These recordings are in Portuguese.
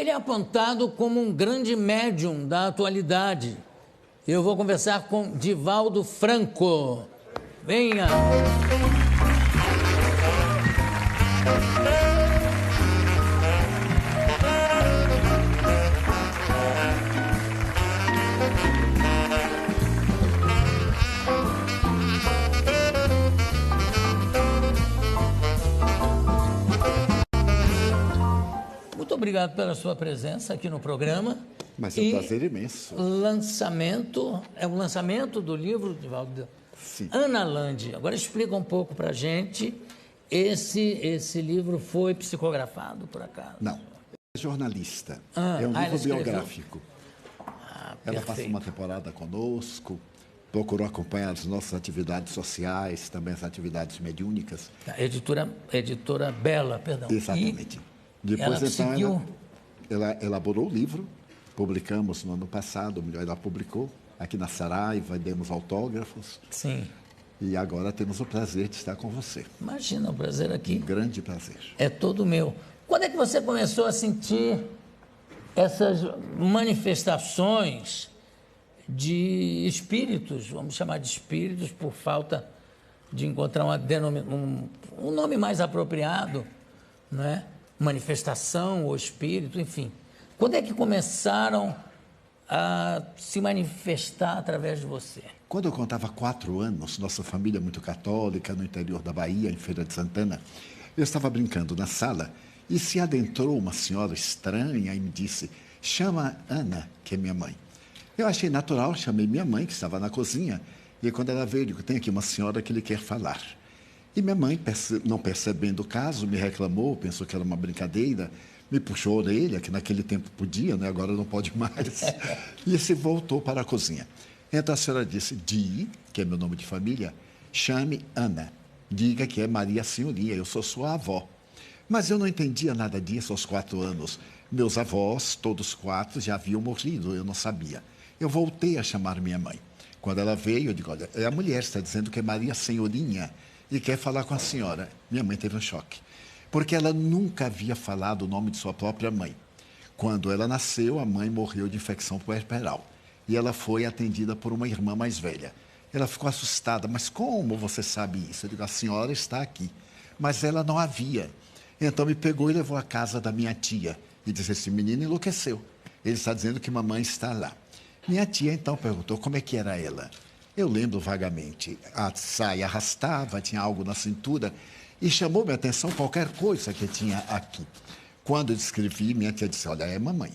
Ele é apontado como um grande médium da atualidade. Eu vou conversar com Divaldo Franco. Venha! Muito obrigado pela sua presença aqui no programa. Mas é um prazer imenso. É o lançamento do livro, Divaldo, Sim. Ana Landi. Agora explica um pouco para a gente, esse livro foi psicografado, por acaso? Não, é jornalista, é um livro biográfico. Ela passou uma temporada conosco, procurou acompanhar as nossas atividades sociais, também as atividades mediúnicas. Editora Bela, perdão. Exatamente. Depois, ela elaborou o livro, publicamos no ano passado, melhor, ela publicou aqui na Saraiva, demos autógrafos. Sim. E agora temos o prazer de estar com você. Imagina, o prazer aqui. Um grande prazer. É todo meu. Quando é que você começou a sentir essas manifestações de espíritos, vamos chamar de espíritos, por falta de encontrar um nome mais apropriado, não é? Manifestação ou espírito, enfim. Quando é que começaram a se manifestar através de você? Quando eu contava 4 anos, nossa família muito católica, no interior da Bahia, em Feira de Santana, eu estava brincando na sala e se adentrou uma senhora estranha e me disse: chama Ana, que é minha mãe. Eu achei natural, chamei minha mãe, que estava na cozinha, e quando ela veio, eu digo: tem aqui uma senhora que lhe quer falar. E minha mãe, não percebendo o caso, me reclamou, pensou que era uma brincadeira, me puxou a orelha, que naquele tempo podia, né? Agora não pode mais, e se voltou para a cozinha. Então a senhora disse: Di, que é meu nome de família, chame Ana, diga que é Maria Senhoria, eu sou sua avó. Mas eu não entendia nada disso aos 4 anos. Meus avós, todos 4, já haviam morrido, eu não sabia. Eu voltei a chamar minha mãe. Quando ela veio, eu digo: olha, a mulher está dizendo que é Maria Senhorinha e quer falar com a senhora. Minha mãe teve um choque, porque ela nunca havia falado o nome de sua própria mãe. Quando ela nasceu, a mãe morreu de infecção puerperal e ela foi atendida por uma irmã mais velha. Ela ficou assustada: mas como você sabe isso? Eu digo: a senhora está aqui. Mas ela não havia. Então me pegou e levou à casa da minha tia e disse: esse menino enlouqueceu, ele está dizendo que mamãe está lá. Minha tia então perguntou como é que era ela. Eu lembro vagamente, a saia arrastava, tinha algo na cintura e chamou minha atenção qualquer coisa que tinha aqui. Quando eu descrevi, minha tia disse: olha, é mamãe,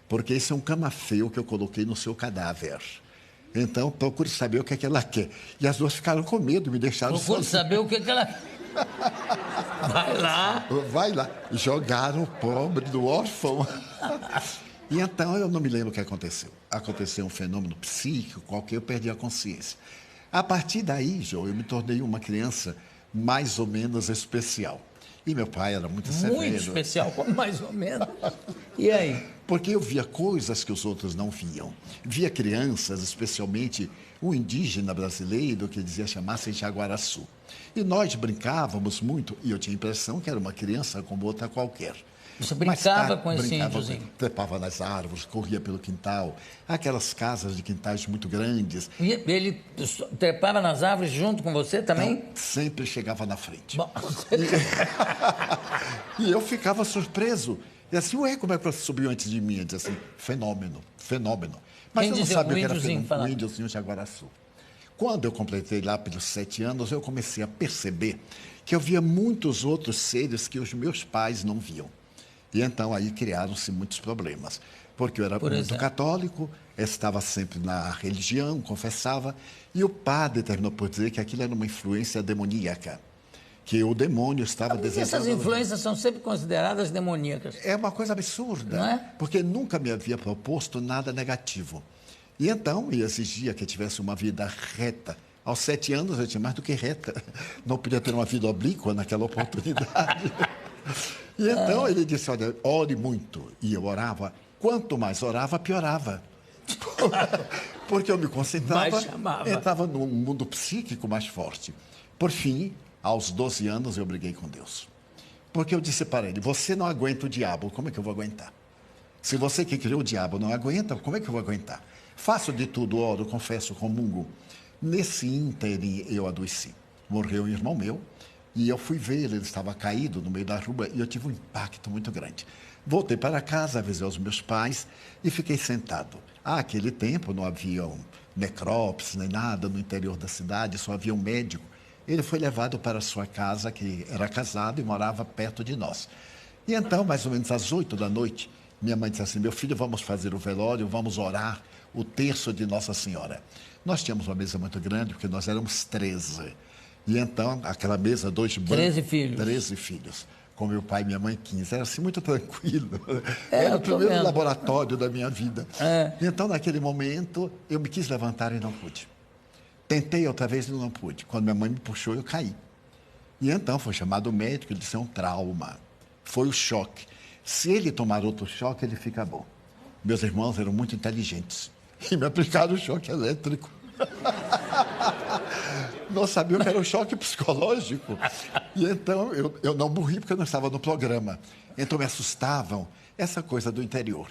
porque esse é um camafeu que eu coloquei no seu cadáver. Então, procure saber o que é que ela quer. E as duas ficaram com medo, me deixaram sozinho. Procure saber o que é que ela... Vai lá. Vai lá. Jogaram o pobre do órfão. E então, eu não me lembro o que aconteceu. Aconteceu um fenômeno psíquico qualquer, eu perdi a consciência. A partir daí, João, eu me tornei uma criança mais ou menos especial. E meu pai era muito severo. Muito especial, como mais ou menos. E aí? Porque eu via coisas que os outros não viam. Via crianças, especialmente o indígena brasileiro, que dizia chamar-se Jaguaraçu. E nós brincávamos muito, e eu tinha a impressão que era uma criança como outra qualquer. Você brincava com esse índiozinho? Trepava nas árvores, corria pelo quintal, aquelas casas de quintais muito grandes. E ele trepava nas árvores junto com você também? Então, sempre chegava na frente. Bom... E eu ficava surpreso. E assim, ué, como é que você subiu antes de mim? Eu dizia assim: fenômeno, fenômeno. Mas quem eu não sabia o que era fenômeno. O índiozinho Jaguaraçu. Quando eu completei lá pelos 7 anos, eu comecei a perceber que eu via muitos outros seres que os meus pais não viam. E então aí criaram-se muitos problemas, porque eu era muito católico, estava sempre na religião, confessava, e o padre terminou por dizer que aquilo era uma influência demoníaca, que o demônio estava desejando... Essas influências são sempre consideradas demoníacas. É uma coisa absurda, não é? Porque nunca me havia proposto nada negativo. E então, eu exigia que eu tivesse uma vida reta. Aos 7 anos eu tinha mais do que reta, não podia ter uma vida oblíqua naquela oportunidade. E então ele disse: olha, ore muito. E eu orava. Quanto mais orava, piorava. Porque eu me concentrava, entrava num mundo psíquico mais forte. Por fim, aos 12 anos, eu briguei com Deus. Porque eu disse para ele: você não aguenta o diabo, como é que eu vou aguentar? Se você que criou o diabo não aguenta, como é que eu vou aguentar? Faço de tudo, oro, confesso, comungo. Nesse ínterim eu adoeci. Morreu um irmão meu e eu fui ver, ele estava caído no meio da rua e eu tive um impacto muito grande. Voltei para casa, avisei os meus pais e fiquei sentado. Aquele tempo não havia necrópsias nem nada no interior da cidade, só havia um médico. Ele foi levado para sua casa, que era casado e morava perto de nós. E então, mais ou menos às 8 da noite, minha mãe disse assim: meu filho, vamos fazer o velório, vamos orar o terço de Nossa Senhora. Nós tínhamos uma mesa muito grande, porque nós éramos 13. E então, aquela mesa, 2 bancos. 13 filhos. 13 filhos. Com meu pai e minha mãe, 15. Era assim, muito tranquilo. É, era o primeiro vendo. laboratório da minha vida. É. E então, naquele momento, eu me quis levantar e não pude. Tentei outra vez e não pude. Quando minha mãe me puxou, eu caí. E então foi chamado o médico, ele disse: é um trauma. Foi o choque. Se ele tomar outro choque, ele fica bom. Meus irmãos eram muito inteligentes e me aplicaram o choque elétrico. Não sabiam que era um choque psicológico. E então eu não morri porque eu não estava no programa. Então me assustavam essa coisa do interior.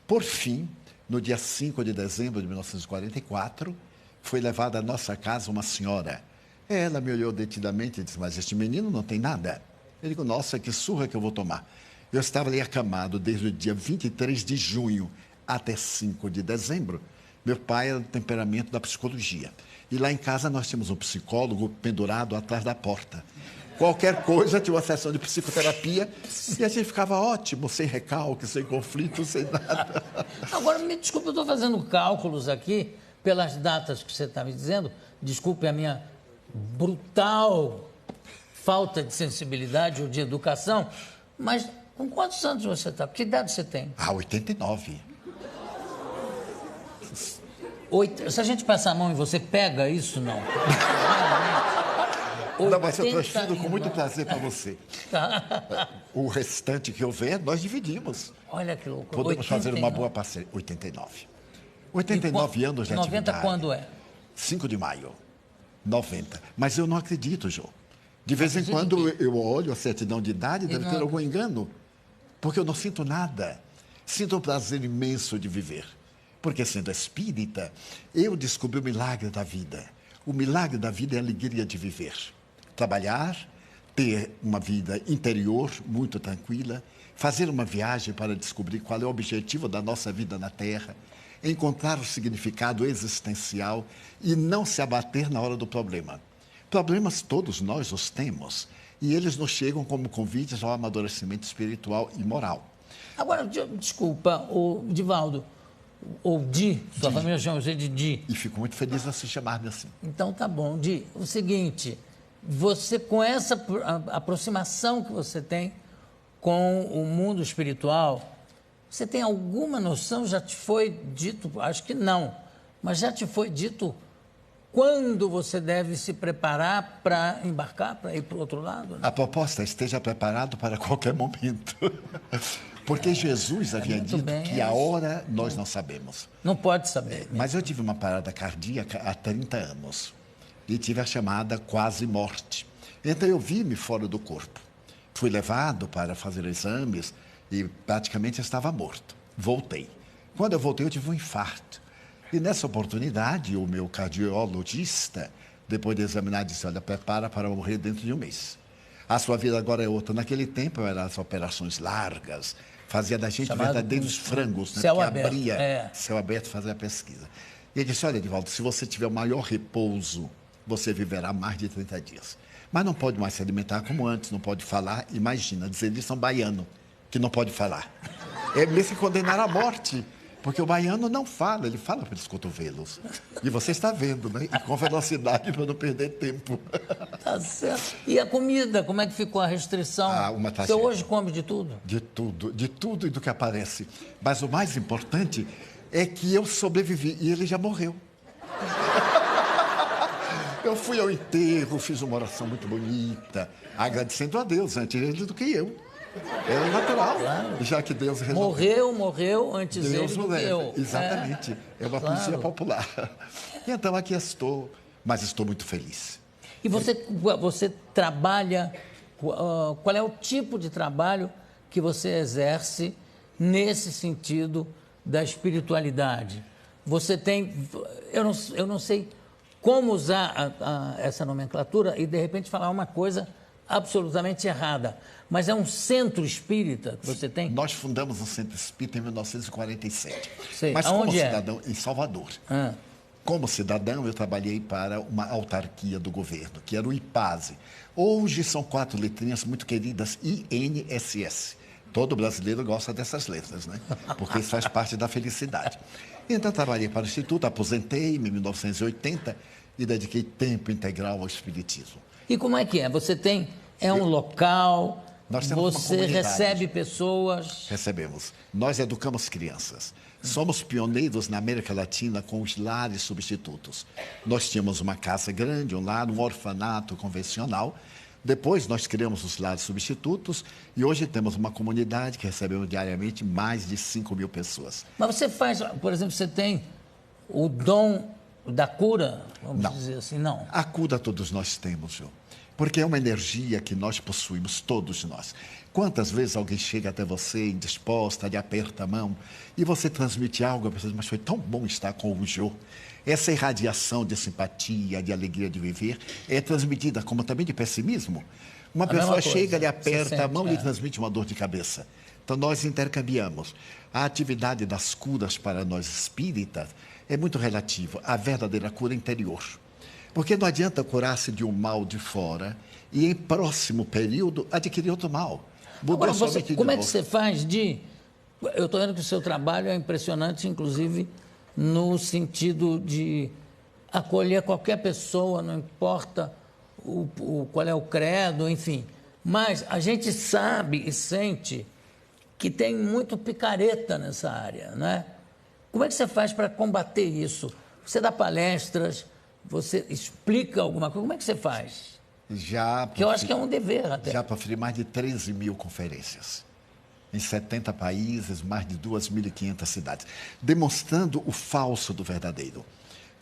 Por fim, no dia 5 de dezembro de 1944, foi levada à nossa casa uma senhora. Ela me olhou detidamente e disse: mas este menino não tem nada. Eu digo: nossa, que surra que eu vou tomar. Eu estava ali acamado desde o dia 23 de junho até 5 de dezembro. Meu pai era do temperamento da psicologia. E lá em casa nós tínhamos um psicólogo pendurado atrás da porta. Qualquer coisa tinha uma sessão de psicoterapia e a gente ficava ótimo, sem recalque, sem conflito, sem nada. Agora, me desculpe, eu estou fazendo cálculos aqui pelas datas que você está me dizendo. Desculpe a minha brutal falta de sensibilidade ou de educação, mas com quantos anos você está? Que idade você tem? 89. Se a gente passar a mão em você, pega isso, não? Não, mas eu transfiro com muito prazer para você. O restante que houver, nós dividimos. Olha que louco. Podemos fazer uma boa parceria. 89. 89 anos de 90 atividade. quando é? 5 de maio. 90. Mas eu não acredito, Jô. De vez em quando eu olho a certidão de idade, deve ter algum engano. Porque eu não sinto nada. Sinto um prazer imenso de viver. Porque, sendo espírita, eu descobri o milagre da vida. O milagre da vida é a alegria de viver. Trabalhar, ter uma vida interior muito tranquila, fazer uma viagem para descobrir qual é o objetivo da nossa vida na Terra, encontrar o significado existencial e não se abater na hora do problema. Problemas todos nós os temos e eles nos chegam como convites ao amadurecimento espiritual e moral. Agora, desculpa, Divaldo, ou sua família chama você de Di. E fico muito feliz de se chamar-me assim. Então tá bom, Di. O seguinte, você com essa aproximação que você tem com o mundo espiritual, você tem alguma noção, já te foi dito, acho que não, mas já te foi dito quando você deve se preparar para embarcar, para ir para o outro lado? Né? A proposta é: esteja preparado para qualquer momento. Porque Jesus havia dito que a hora nós não sabemos. Não pode saber. Mas eu tive uma parada cardíaca há 30 anos. E tive a chamada quase morte. Então eu vi-me fora do corpo. Fui levado para fazer exames e praticamente estava morto. Voltei. Quando eu voltei, eu tive um infarto. E nessa oportunidade, o meu cardiologista, depois de examinar, disse: olha, prepara para morrer dentro de um mês. A sua vida agora é outra. Naquele tempo eram as operações largas, fazia da gente verdadeiros frangos, né? Céu Porque aberto, abria céu aberto, fazia a pesquisa. E ele disse: olha, Divaldo, se você tiver o maior repouso, você viverá mais de 30 dias. Mas não pode mais se alimentar como antes, não pode falar. Imagina, dizer isso a um baiano, que não pode falar. É mesmo se condenar à morte. Porque o baiano não fala, ele fala pelos cotovelos. E você está vendo, né? E com velocidade para não perder tempo. Tá certo. E a comida, como é que ficou a restrição? Uma Você hoje come de tudo? De tudo e do que aparece. Mas o mais importante é que eu sobrevivi e ele já morreu. Eu fui ao enterro, fiz uma oração muito bonita, agradecendo a Deus, antes ele do que eu. Era natural, claro. Já que Deus resolveu. Morreu antes Deus ele do que eu. Exatamente. É uma poesia popular. E então aqui estou, mas estou muito feliz. E você trabalha, qual é o tipo de trabalho que você exerce nesse sentido da espiritualidade. Você tem... Eu não sei como usar essa nomenclatura e, de repente, falar uma coisa absolutamente errada. Mas é um centro espírita que você tem? Nós fundamos o Centro Espírita em 1947. Sei. Mas Aonde como é? cidadão, em Salvador. Como cidadão, eu trabalhei para uma autarquia do governo, que era o IPASE. Hoje são 4 letrinhas muito queridas, INSS. Todo brasileiro gosta dessas letras, né? Porque isso faz parte da felicidade. Então, trabalhei para o Instituto, aposentei-me em 1980 e dediquei tempo integral ao Espiritismo. E como é que é? Você tem... É um local... Nós temos uma Você comunidade. recebe pessoas... Recebemos. Nós educamos crianças. Somos pioneiros na América Latina com os lares substitutos. Nós tínhamos uma casa grande, um lar, um orfanato convencional. Depois nós criamos os lares substitutos e hoje temos uma comunidade que recebemos diariamente mais de 5.000 pessoas. Mas você faz... Por exemplo, você tem o dom da cura? Vamos Não. dizer assim, não. A cura todos nós temos, João. Porque é uma energia que nós possuímos, todos nós. Quantas vezes alguém chega até você indisposta, lhe aperta a mão, e você transmite algo, a pessoa diz, mas foi tão bom estar com o Jô. Essa irradiação de simpatia, de alegria de viver, é transmitida como também de pessimismo. Uma pessoa chega, lhe aperta a mão e lhe transmite uma dor de cabeça. Então, nós intercambiamos. A atividade das curas para nós espíritas é muito relativa à verdadeira cura interior. Porque não adianta curar-se de um mal de fora e, em próximo período, adquirir outro mal. Agora, como é que você faz de... Eu estou vendo que o seu trabalho é impressionante, inclusive, no sentido de acolher qualquer pessoa, não importa qual é o credo, enfim. Mas a gente sabe e sente que tem muito picareta nessa área, né? Como é que você faz para combater isso? Você dá palestras... Você explica alguma coisa? Como é que você faz? Que eu acho que é um dever até. Já proferi mais de 13.000 conferências. Em 70 países, mais de 2.500 cidades. Demonstrando o falso do verdadeiro.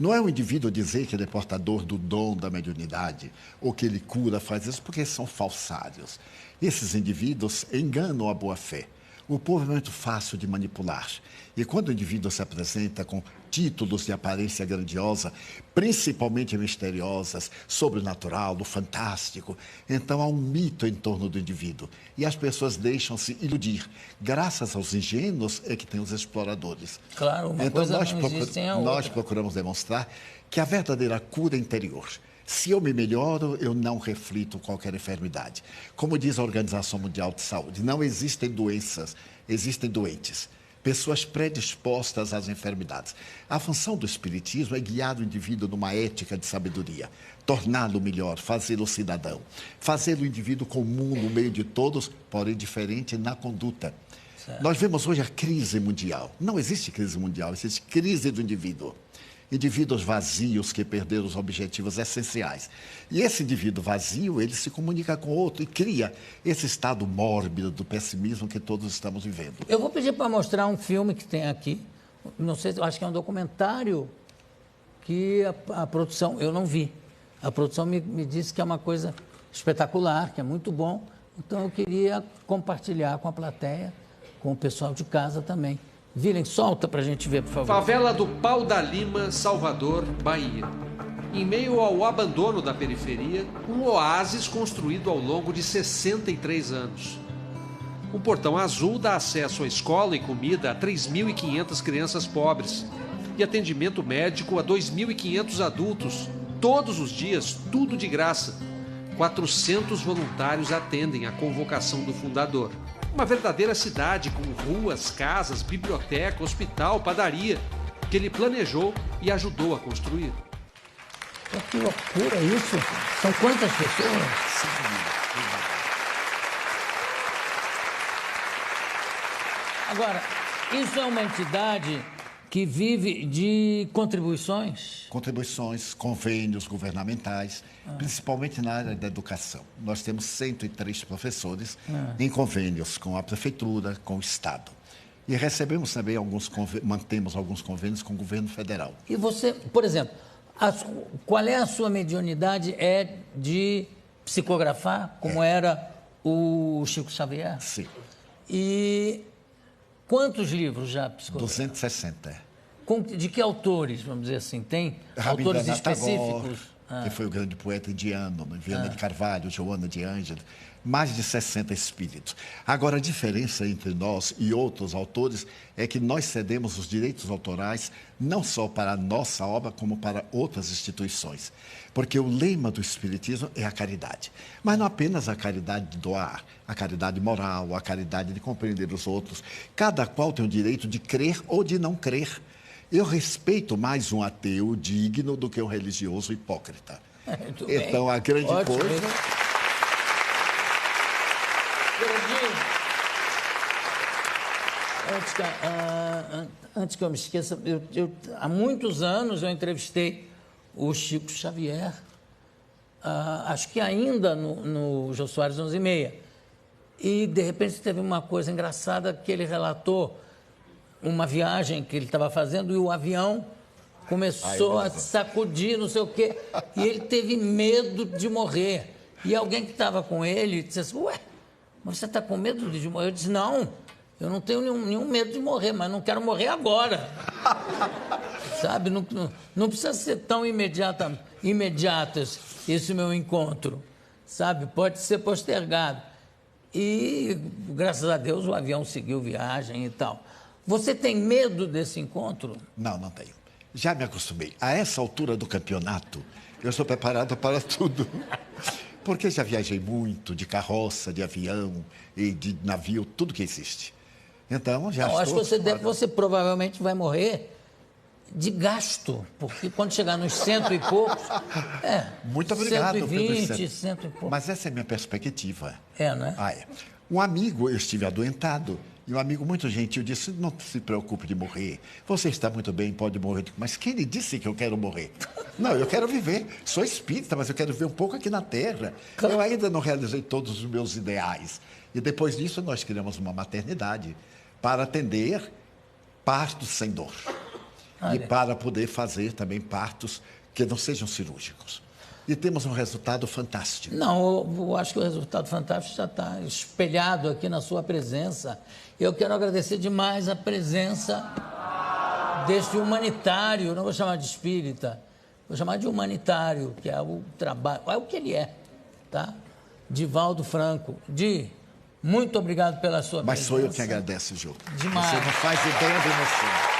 Não é o indivíduo dizer que ele é portador do dom da mediunidade, ou que ele cura, faz isso, porque são falsários. Esses indivíduos enganam a boa-fé. O povo é muito fácil de manipular. E quando o indivíduo se apresenta com títulos de aparência grandiosa, principalmente misteriosas, sobrenatural, do fantástico, então há um mito em torno do indivíduo. E as pessoas deixam-se iludir. Graças aos ingênuos é que tem os exploradores. Claro, uma coisa não existe sem a outra. Nós procuramos demonstrar que a verdadeira cura interior... Se eu me melhoro, eu não reflito qualquer enfermidade. Como diz a Organização Mundial de Saúde, não existem doenças, existem doentes. Pessoas predispostas às enfermidades. A função do espiritismo é guiar o indivíduo numa ética de sabedoria, torná-lo melhor, fazê-lo cidadão, fazer o indivíduo comum no meio de todos, porém diferente na conduta. Certo. Nós vemos hoje a crise mundial. Não existe crise mundial, existe crise do indivíduo. Indivíduos vazios que perderam os objetivos essenciais. E esse indivíduo vazio, ele se comunica com o outro e cria esse estado mórbido do pessimismo que todos estamos vivendo. Eu vou pedir para mostrar um filme que tem aqui. Não sei, acho que é um documentário que a produção, eu não vi. A produção me disse que é uma coisa espetacular, que é muito bom. Então eu queria compartilhar com a plateia, com o pessoal de casa também. Virem, solta para a gente ver, por favor. Favela do Pau da Lima, Salvador, Bahia. Em meio ao abandono da periferia, um oásis construído ao longo de 63 anos. Um portão azul dá acesso à escola e comida a 3.500 crianças pobres e atendimento médico a 2.500 adultos, todos os dias, tudo de graça. 400 voluntários atendem à convocação do fundador. Uma verdadeira cidade com ruas, casas, biblioteca, hospital, padaria, que ele planejou e ajudou a construir. Que loucura isso! São quantas pessoas? Agora, isso é uma entidade que vive de contribuições? Contribuições, convênios governamentais, principalmente na área da educação. Nós temos 103 professores em convênios com a prefeitura, com o Estado. E recebemos também mantemos alguns convênios com o governo federal. E você, por exemplo, qual é a sua mediunidade? É de psicografar, como era o Chico Xavier? Sim. E Quantos livros já psicografou? 260. De que autores, vamos dizer assim? Tem autores Rabindranath Tagore, específicos? que foi o grande poeta indiano, Viana de Carvalho, Joana de Ângeles, mais de 60 espíritos. Agora, a diferença entre nós e outros autores é que nós cedemos os direitos autorais não só para a nossa obra, como para outras instituições. Porque o lema do Espiritismo é a caridade. Mas não apenas a caridade de doar, a caridade moral, a caridade de compreender os outros. Cada qual tem o direito de crer ou de não crer. Eu respeito mais um ateu digno do que um religioso hipócrita. Muito Então, bem. a grande Ótimo, coisa... bem. Antes que eu me esqueça, há muitos anos eu entrevistei o Chico Xavier, acho que ainda no Jô Soares 11h30. E, de repente, teve uma coisa engraçada que ele relatou, uma viagem que ele estava fazendo e o avião começou a sacudir, não sei o quê, e ele teve medo de morrer. E alguém que estava com ele disse assim, ué, mas você está com medo de morrer? Eu disse, não, eu não tenho nenhum medo de morrer, mas não quero morrer agora. Sabe, não precisa ser tão imediato esse meu encontro, sabe, pode ser postergado. E, graças a Deus, o avião seguiu viagem e tal. Você tem medo desse encontro? Não, não tenho. Já me acostumei. A essa altura do campeonato, eu estou preparado para tudo. Porque já viajei muito de carroça, de avião e de navio, tudo que existe. Então, já estou... Acho que você provavelmente vai morrer de gasto, porque quando chegar nos 100 e poucos... Muito obrigado. 120, 100 e poucos. Mas essa é a minha perspectiva. Não é? É. Um amigo, eu estive adoentado, e um amigo muito gentil disse, não se preocupe de morrer, você está muito bem, pode morrer. Mas quem lhe disse que eu quero morrer? Não, eu quero viver, sou espírita, mas eu quero viver um pouco aqui na Terra. Eu ainda não realizei todos os meus ideais. E depois disso nós criamos uma maternidade para atender partos sem dor. E para poder fazer também partos que não sejam cirúrgicos. E temos um resultado fantástico. Não, eu acho que o resultado fantástico já está espelhado aqui na sua presença. Eu quero agradecer demais a presença deste humanitário, não vou chamar de espírita, vou chamar de humanitário, que é o trabalho, é o que ele é, tá? Divaldo Franco. Muito obrigado pela sua presença. Mas sou eu que agradeço, Jô. Demais. Você não faz ideia da emoção.